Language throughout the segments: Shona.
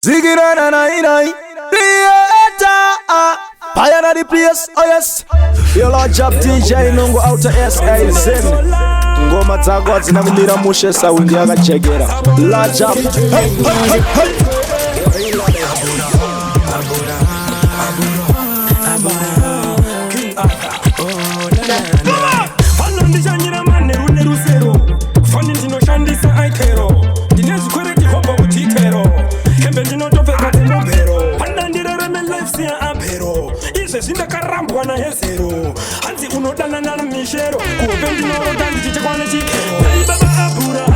Ziggy na na inai, creator. Fire the place, oh yes. Your Lord Job DJ Nungu outer SA Zen. Ngoma zagwa zinakumira mushe saundi yakachegera. Lord Job, hey, hey, hey, hey. Sinda karambwa na hesero Anzi unodana na mishero Kuopendi norodangi chiche kwa nechikero Dai baba abura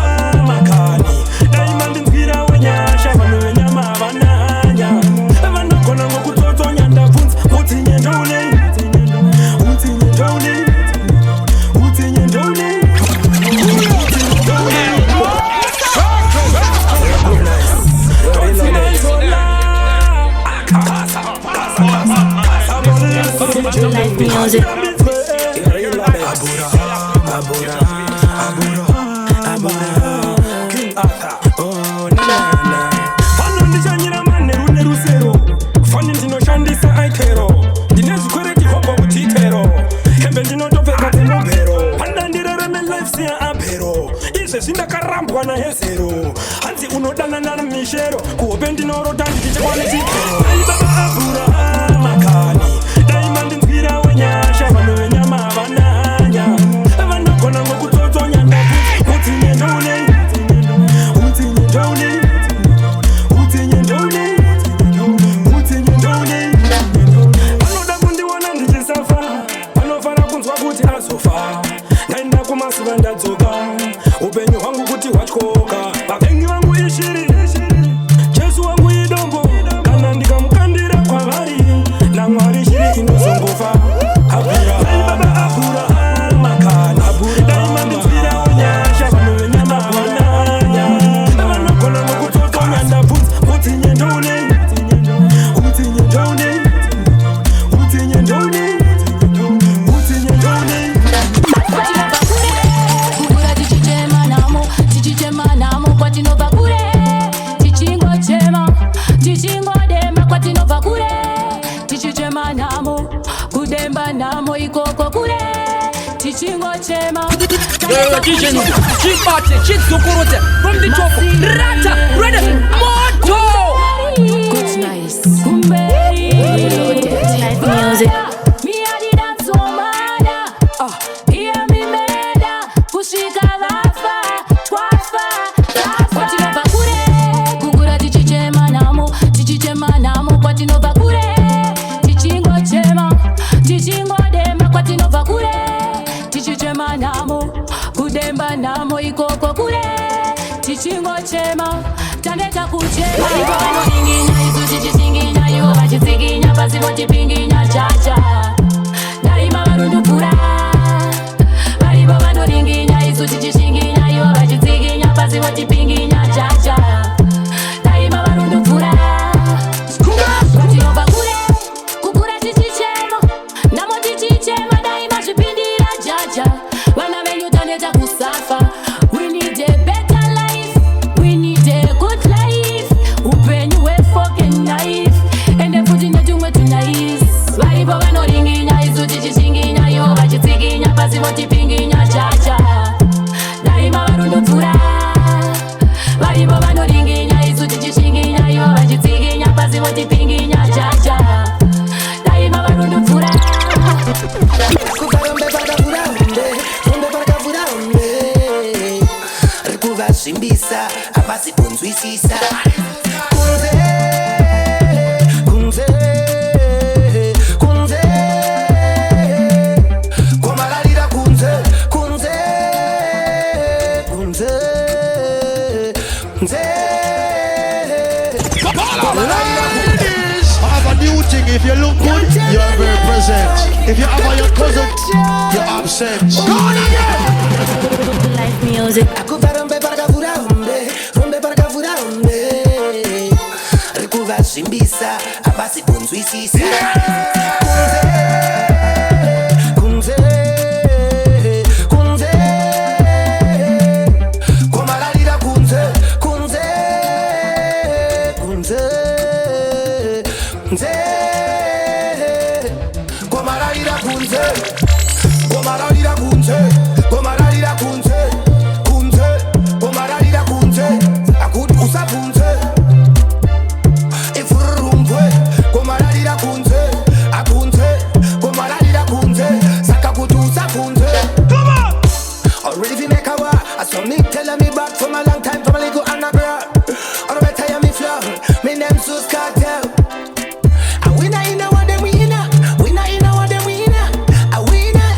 makani Dai mandi mpira wenyasha Vanu wenyama vananya Vanu kona ngokutoto nyanda funzi Utinye ndole Utinye ndole Utinye ndole Life music. Sinda karambwa na hesero Anzi unodana na mishero Kuopendi norodangi chiche kwa nechikero Dai baba abura makani Dai mandi mpira wenyasha Vanu wenyama vananya Vanu kona ngokutoto nyanda Utinye ndole Utinye ndole Utinye ndole Utinye ndole Vanoda kundiwana ndichisafa Vanofara kunzwa kuti azofa Ndaenda kumasiva ndadzoka Upenyu wangu kuti watyoka Vavengi vangu ishiri Jesu wangu idombo Kana ndikamukandira kwavari Namwari shiri inozongofa Abura Dai baba abura makani Dai mandi mpira wenyasha Vanu wenyama vananya Vanokona ngokutoto nyanda funzi Utinye ndole Utinye ndole Utinye ndole Utinye ndole Namo ikoko kure tichingo chema DJ Nungu chipate chitsukurute from the top rata ready moto good nice kumberi life music mi adida somada pia mi meda kushika vafa twafa kwatino bakure kugura tichichema namo kwatino bakure tichingo chema tichingo demba kwatinova kure tichichema namo kudemba namo ikoko kure tichingo chema tandeta kuchema ivanoninginya isu tichisinginya ivo vachitsikinya pasi vochipinginya chacha daima varundupura varivo vanoninginya isu tichishinginya ivo vachitsikinya pasi vochipinginya chacha daima varundupura kwatinova kure kukura tichichema namo tichichema daima zvipindira jaja vana venyu tandeta kusafa we need a better life we need a good life upenyu hwefucking life ende futi netumwe tunais varipo vanoringinya isu tichishinginya ivo vachitsikinya pasi votipinginya chacha daima varundupfura varipo vanoringinya isu tichishinginya ivo vachitsikinya pasi votipinginya chacha daima varundupfura kuvarombe rikuvazvimbisa havasi kunzwisisa kunze kwamakarira kunze I have a new thing. If you look good, you are very present. If you have your cousin, you're absent. Go on again. life music akuvarombe parakavura rikuvazvimbisa havasi kunzwisisa kunze kwamakarira kunze kunze Gomaralira kunze Gomaralira kunze Gomaralira kunze Kunze Gomaralira kunze Akuti usapunze Ifururumbwe Gomaralira kunze Akunze Gomaralira kunze Sakakuti usapunze Come on! Already fi make a war I saw me telling me back from a long time from a little Annabelle Or better ya me flow Me name Sus Cartel A winner in a what them winner Winner in a what them winner A winner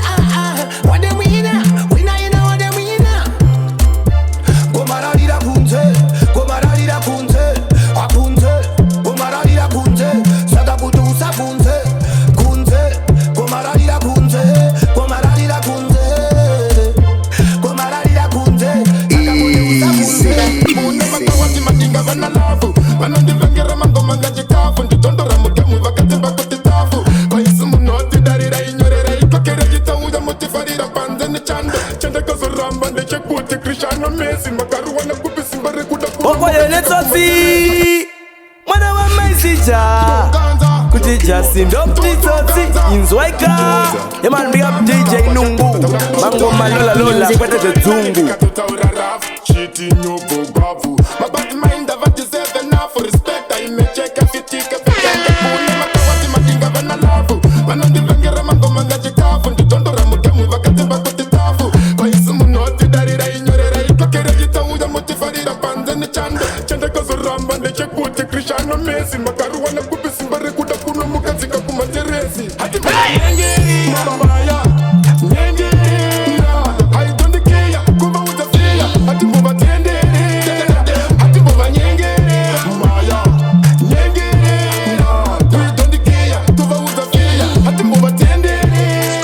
what them winner Winner in a what them winner Gomaralira kunze Gomaralira kunze Akunze Gomaralira kunze Sakakuti usapunze Kunze Gomaralira kunze Gomaralira kunze Gomaralira kunze Okoye letsosi Mwana wa maisija Kutija sindo mtitsotsi Inzwaika Yaman big up DJ Nungu Mango malola lola Kwete zungu Cheating you go bavu My bad mind have a deserve enough for respect I may check a fit tick a fit and the moon Nema kawati matinga vana lavu Manandi vengera mango manga chikafu Nditondora mugemu vakatimba kutitafu Kwa isi munoti darira inyorera Ikakere jita uya motifarira panze ni chande Chande kazo ramba neche kuti krishano mesi Makaru wana kupisi mbare kuda kuno mukazika kumateresi Hati nyengeri mabaya Nyengeri I don't care kuva utafia Hati mbuva tendere Hati mbuva nyengere Maya Nyengere We don't care kuva utafia Hati mbuva tendere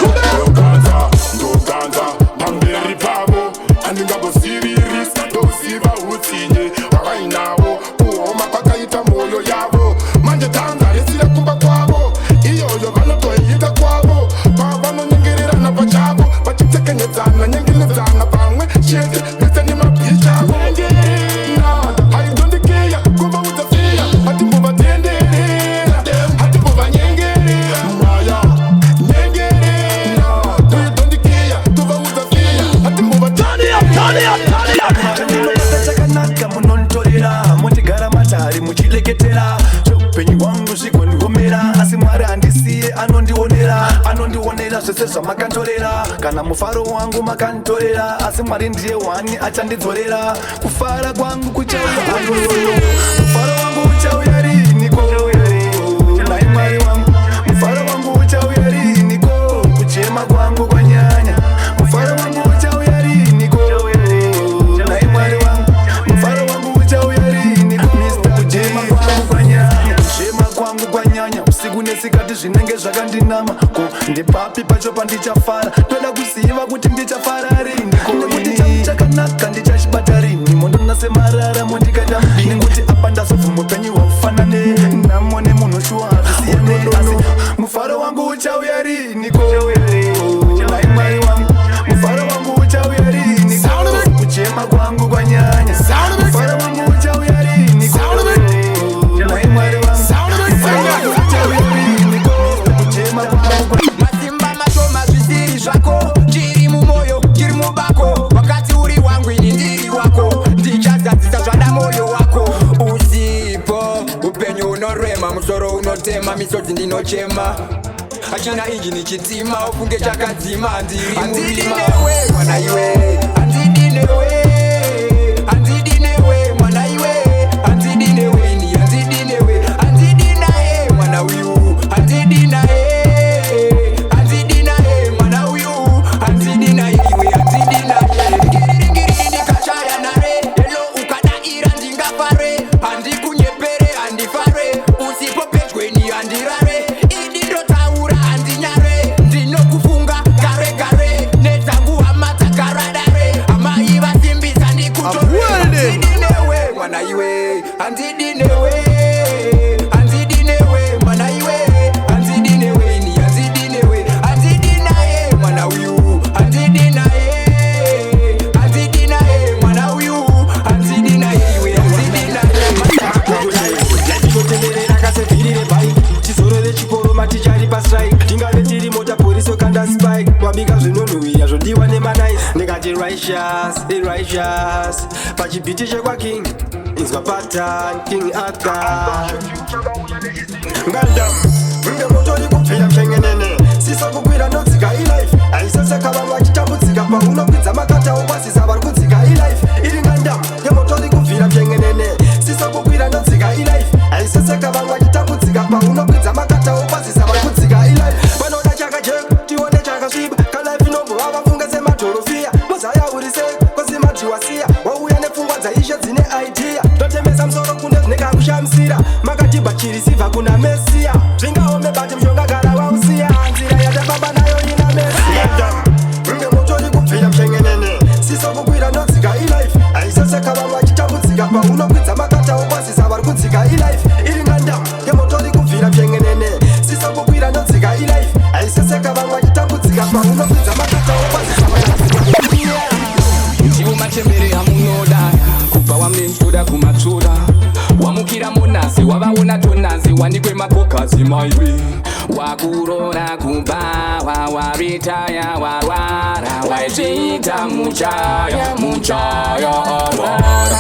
Ndoganza Pamberi pavo Andingabo siriris Dosiva utinye Wakainawo Kuoma pakaita moyo yavo Manje tanza Yesile kumba kwavo Iyo yogano toyita kwavo Pavano nyengerera na pachavo Pachiteke nyezana nyengelezana pamwe Shete Nete ni mapisha Nyengera I don't care Kuva utafia Hati mbuva tendere Hati mbuva nyengere Maya Nyengere We don't care Kuva utafia Hati mbuva Chakanaka munontorera Montigara matari muchileketera Upenyu wangu ziko ndihomera Asi mwari andisiye anondionera Zvese zvamakantorera Kana mufaro wangu makantorera Asi mwari ndiye wani achandidzorera Kufara kwangu kuchauya Mufaro wangu uchauya riniko Nai mwari wangu Mufaro wangu uchauya riniko Kuchema kwangu kwanyanya Mufaro wangu uchauya riniko Nai mwari wangu Mufaro wangu uchauya riniko Kuchema kwangu kwanyanya Kuchema kwangu kwanyanya Usiku nesikati zvinenge zvakandinama Ko ndepapi pacho pandichafara Toda kuziva kuti ndichafara riniko Nekuti changu chakanaka ndichachibata rini Mondo nasemarara mondikaita mdini Nekuti apa ndazobva upenyu hwaufanane Namo nemunhu shuwa hazvisiyane Asi mufaro wangu uchauya riniko Nai mwari wangu Mufaro wangu uchauya riniko Kuchema kwangu kwanyanya Mufaro wangu uchauya riniko Nai mwari wangu Mufaro wangu uchauya riniko Kuchema kwangu kwanyanya Masimba mashoma zvisiri zvako Chiri mumoyo, chiri mubako Wakati uri wangu ini ndiri wako Ndichazadzisa zvada moyo wako Usipo, upenyu unorema Musoro unotema, misodzi ndinochema Achina injini chitima, ufunge chakadzima Andiri newe, mwana iwe Andidi newe Andidi newe, mwana iwe Andidi newe, ni andidi newe Andidi nae, mwana uyu Andidi nae Andidi nae, mwana uyu Andidi nae, iwe andidi nae Ngiri ndikachaya nare Elo ukadaira ndingafare Handikunyepere, handifare Usipo pechweni handirare Idi ndotaura handinyare Ndinokufunga kare kare Nedzangu hamata karadare Amai vasimba righteous pachipitishe kwa king inzwa pattern king Arthur ngandam nge motori kupfira mchengenene sisokukwira nodzika ilife aiseseka vanhu vachitambudzika paunokwidza makata okwasisa vari kudzika ilife iri ngandam nge motori kupfira mchengenene sisokukwira nodzika ilife aiseseka vanhu vachitambudzika paunokwidza makata okwasisa vari kudzika ilife vanoda chakajeka tione chakasviba kalife inobva vafunga semadhorofia muzayaurise kozimadhiwasiya wauya nepfungwa dzaishe dzine idea totembesa musoro kune zvinekakushamisira makatibva chirisibva kuna mesiya zvingaome bati mshongagara wausiya nzira yatafamba nayo ina mesiya nge motori kupfira mchengenene sisokukwira nodzika ilife aiseseka vanhu vachitambudzika paunokwidza makata okwasisa vari kudzika ilife iri ngandam nge motori kupfira mchengenene sisokukwira nodzika ilife aiseseka vanhu vachitambudzika paunokwidza makata okwasisa vari kudzika chivumachembere hamunoda kubva wamnentoda kumatora wamukira monasi wavaona tonasi wanikwe makokazi maiwe wakurora kubawa waritaya warwara waizviita muchaya arwara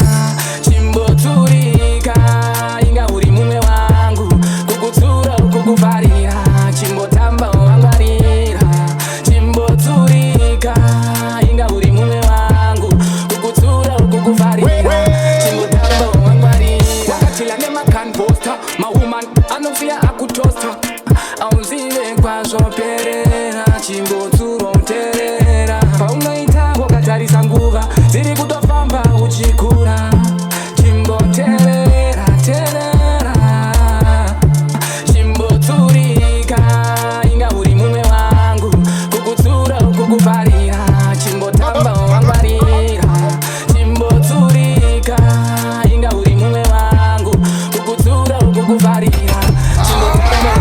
chimboturika inga uri mumwe wangu kukutsura kukufarira chimbotamba wangwarira chimboturika inga uri mumwe wangu kukutsura kukufarira chimbotamba wangwarira wakatila nemakanposta mawoman anofia akutosta auzive kwazvoperera chimbotsuro uterera paunoita wakatarisa nguva dziri kutofamba uchikura chimboterera terera chimbotsurika inga uri mumwe wangu kukutsura kukufarira chimbotamba wangwarira chimbotsurika inga uri mumwe wangu kukutsura kukufarira chimbotamba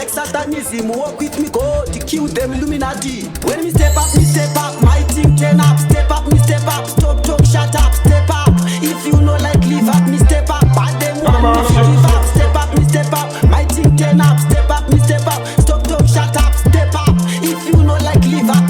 Satanism, walk with me, go to kill them Illuminati. When me step up, my team turn up. Step up, stop talk, shut up, step up. If you know like live up, me step up. But them want me to give up. Step up, my team turn up. Step up, stop talk, shut up, step up. If you know like live up.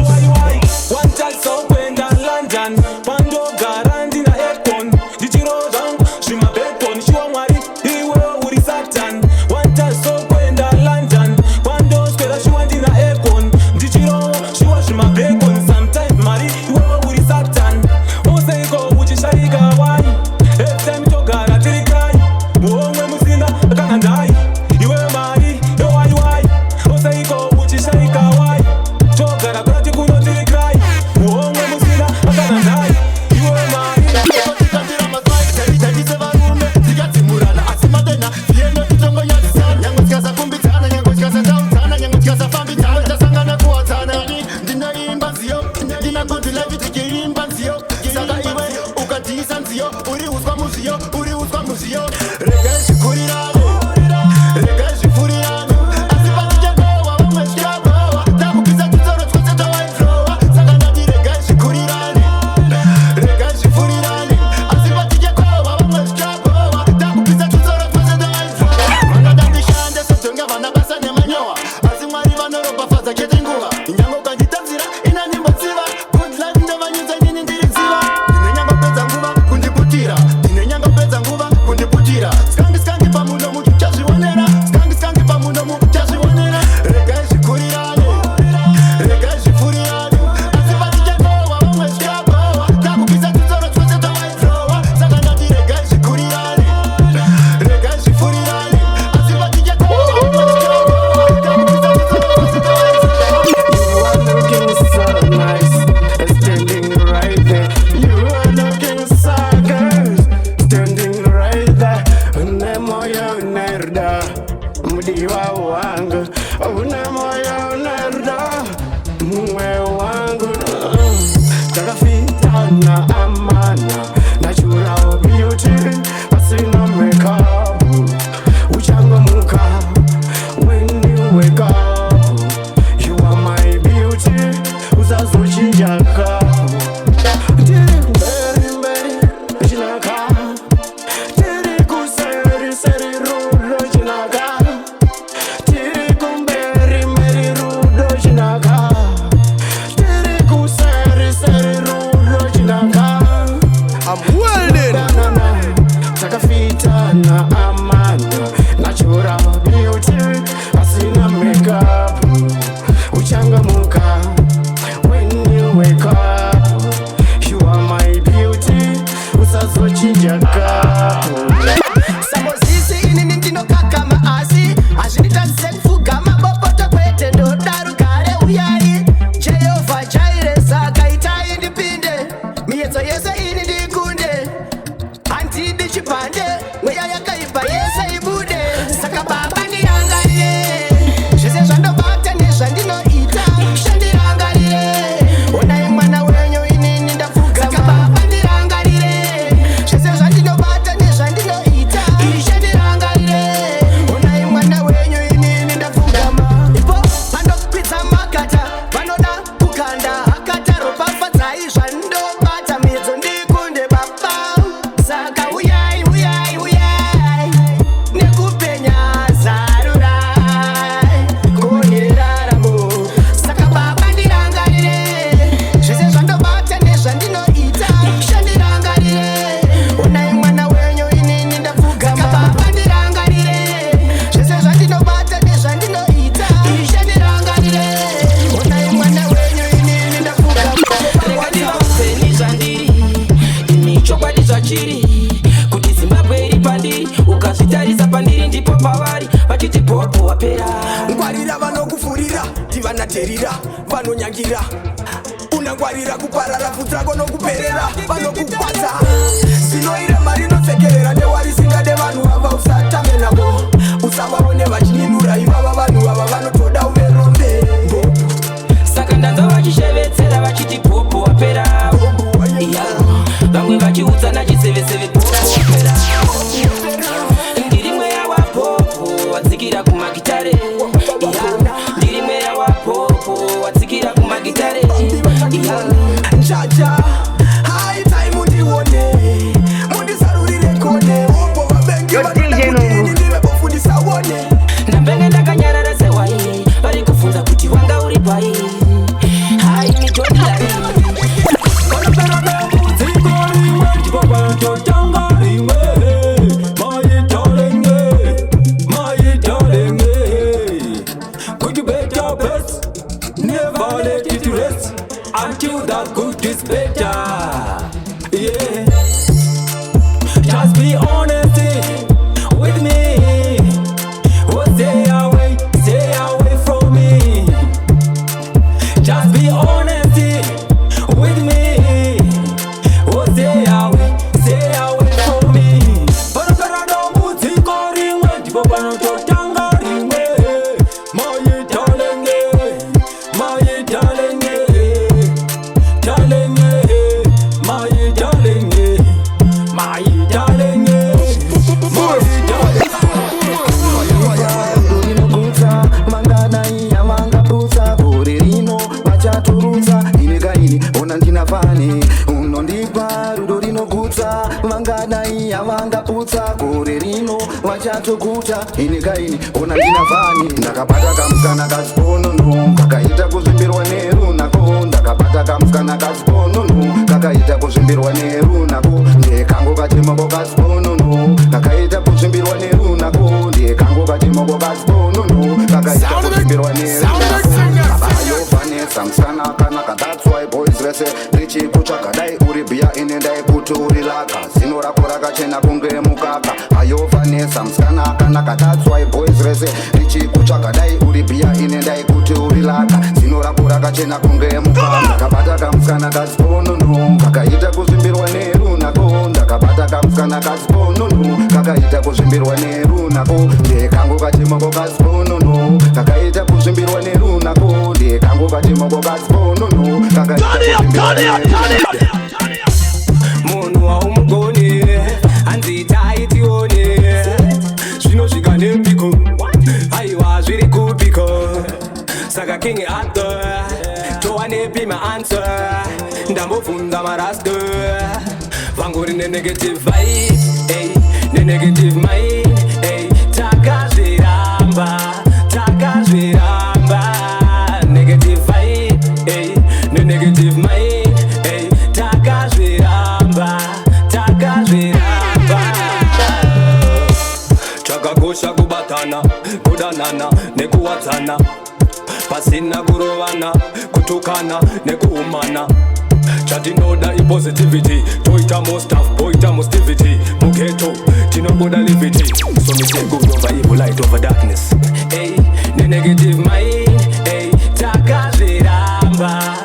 One child so kwenda London Pando garandi na aircon Dichirozang Shima bacon Shua mwari Iwe uri satan One child so kwenda London Pando skwela shua ndi na aircon Dichiro Shua shima bacon Sometimes mari Iwe uri satan Oseiko uchisharika wai Every time togara tirikai Muomwe musinda Kanandai Iwe mari Yo wai wai Oseiko uchisharika wai Togara kurati kuno tirikai Muomwe musinda Kanandai Iwe mari vanotevera vanonyangira unangwarira kuparara futsako nokuperera vanokukwadza zinoire mari inopfekerera newari singade vanhu ava usatame navo usavaone vachininura ivava vanhu ava vanotoda uverombe saka ndanza vachishevetsera vachiti popo wapera vamwe vachiudzana chiseveseve popo wapera ndiri mweya wapopo wadzikira kumagitare ndiri mweya wapopo wadzikira kumagitare njaja hai time undione mundisarurire kone opo vabengi vanodakutini ndive pofundisa wone ndambenge ndakanyarara sewai vari kufunza kuti wanga uri pai hai you that good is better. Yeah. Just be honest with me. Oh, stay away from me. Just be honest with me. Oh, stay away from me. Para no mutiko ringwe, tipo para no tanga ringwe. My darling, my darling, darling, my darling, my darling, my darling. Mangana iya manga puta Borerino Machaturuza Inekaini Ona ndina fani Unondipa Rudorino guta Mangana iya manga puta Borerino Machatukuta Inekaini Ona ndina fani Ndakapata kamskana kasiponono Kakaita kuzimbirwa neru nako Ndakapata kamskana kasiponono Kakaita kuzimbirwa neru nako Ndekango katimoko kasiponono Kakaita kuzimbirwa neru nako Ndekango katimoko kasiponono Kakaita kuzimbirwa neru nako Abayo Vanessa msana kanaka. That's why boys rese Richi kuchaka dai uribia ine dai kutu urilaka Zino rako rakachena kunge mukaka Ayo Vanessa msana kanaka. That's why boys rese Richi kuchaka dai uribia ine dai kutu urilaka Zino rako rakachena kunge mukaka Ndakapata kamskana kasiponono Kakaita kuzimbirwa neru nako Ndakapata kamskana kasiponono Kakaita kuzimbirwa neru nako Ndekango katimoko kasiponono Kakaita kuzimbirwa neru nako Ndekango katimoko kasiponono Kakaita kuzimbirwa neru nako Munhu waumugoni hanzitaitione zvinosvika nepiko aiwa zviri kupiko saka king arthur towanepi maanswer ndambobvunza marasto vangori nenegative vibe nenegative mind takazviramba negative vibe nenegative mind takazviramba chakakosha kubatana kudanana nekuwadzana pasina kurovana kutukana nekuumana chatinoda ipositivity toita mostaf boita mostivity mugeto tinoboda livity so me say good over evil light over darkness nenegative mind takazviramba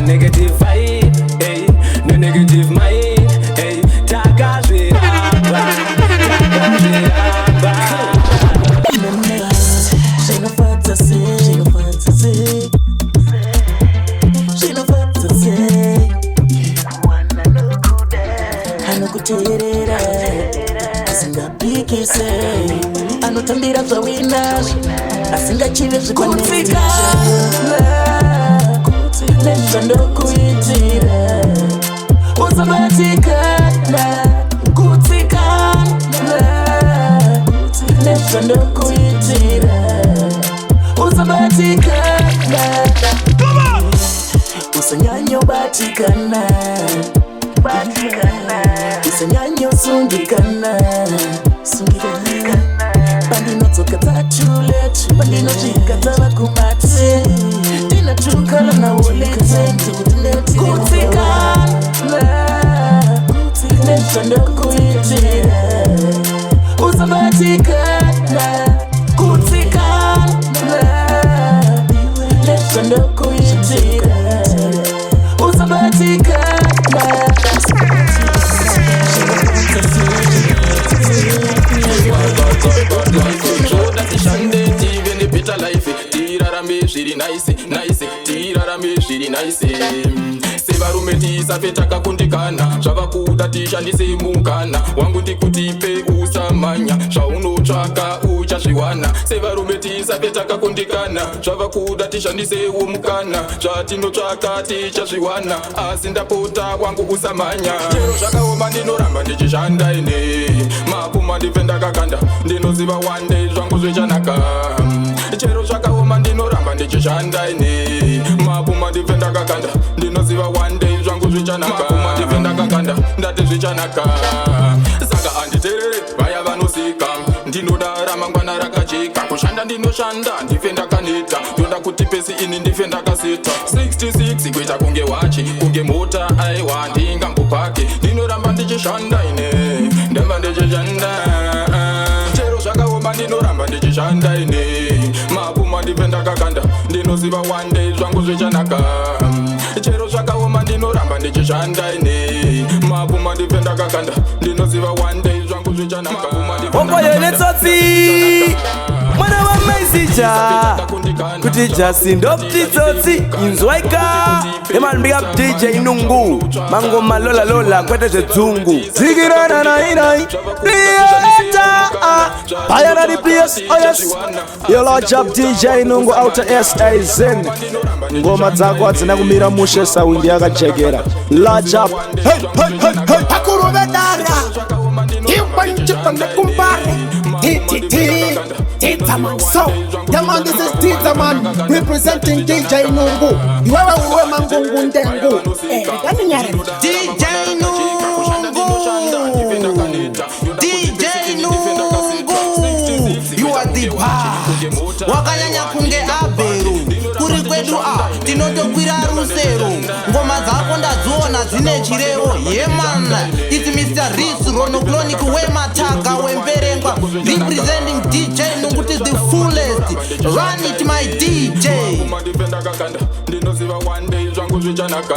negative vibe nenegative mind takazviramba anokuteerera asingapikise anotambira zvawina asingachive zvikwanetika nezvandokuitira usabatikana kutsikana nezvandokuitira usabatikana usanyanyobatikana usanyanyosungikana pandinodzoka tatulet pandinozvika tavakumati tinatukala nawoletekutinekutsikana nezvandokuitira usabatikana kutsikana nezvandokuitira usabatikana sevarume tisafe takakundikana zvavakuda tishandise mukana wangu ndikutipe usamanya zvaunotsvaka uchazviwana sevarume tisafe takakundikana zvavakuda tishandisewo mukana zvatinotsvaka tichazviwana asi ndapota wangu usamanya chero zvakaoma ndinoramba ndichishanda ine mapuma ndife ndakakanda ndinoziva one day zvangu zvichanaka chero zvakaoma ndinoramba ndichishanda ine mapuma ndife ndakakanda ndinoziva one day zvangu zvichanaka mapuma ndife ndakakanda ndati zvichanaka saka anditerere vaya vanosika ndinoda ramangwana rakajeka kushanda ndinoshanda ndife ndakaneta ndoda kuti chipesi ini ndifenda kasita 66 kuita kunge wachi kunge mota aiwandi ngambupake ndinoramba ndichishanda ine ndamba ndichishanda chero zvakaoma ndinoramba ndichishanda ine mapuma ndipenda kakanda ndinoziva one day zvangu zvichanaka chero zvakaoma ndinoramba ndichishanda ine mapuma ndipenda kakanda ndinoziva one day zvangu zvichanaka Okoyeletsotsi mwana wa Meisija kuti jasi ndoptitsotsi inzwaika eman big up DJ Nungu mango malola lola kwete zvedzungu zikirana nainai Prieta Bayana the place, oh yes Yo large up DJ Nungu outer SA Zen ngoma dzako adzina kumira mushe saundi yakajegera large up hey hey hey hey Hakuru vedara Chipan kumpare Tita man so yeah man, this is Tita man representing DJ Nungu Iwewe uwe mangungu ndengu Gani nyare DJ Nungu DJ Nungu You are the boss Wakanyanya kunge aberu Kuri kwedu tinotokwira rusero ngoma dzako ndadziona dzine chirero yeman it's Mr. Riz Ronoclonic wemataka wemberengwa representing DJ Nungu is the fullest run it my DJ ndinoziva one day zvangu zvichanaka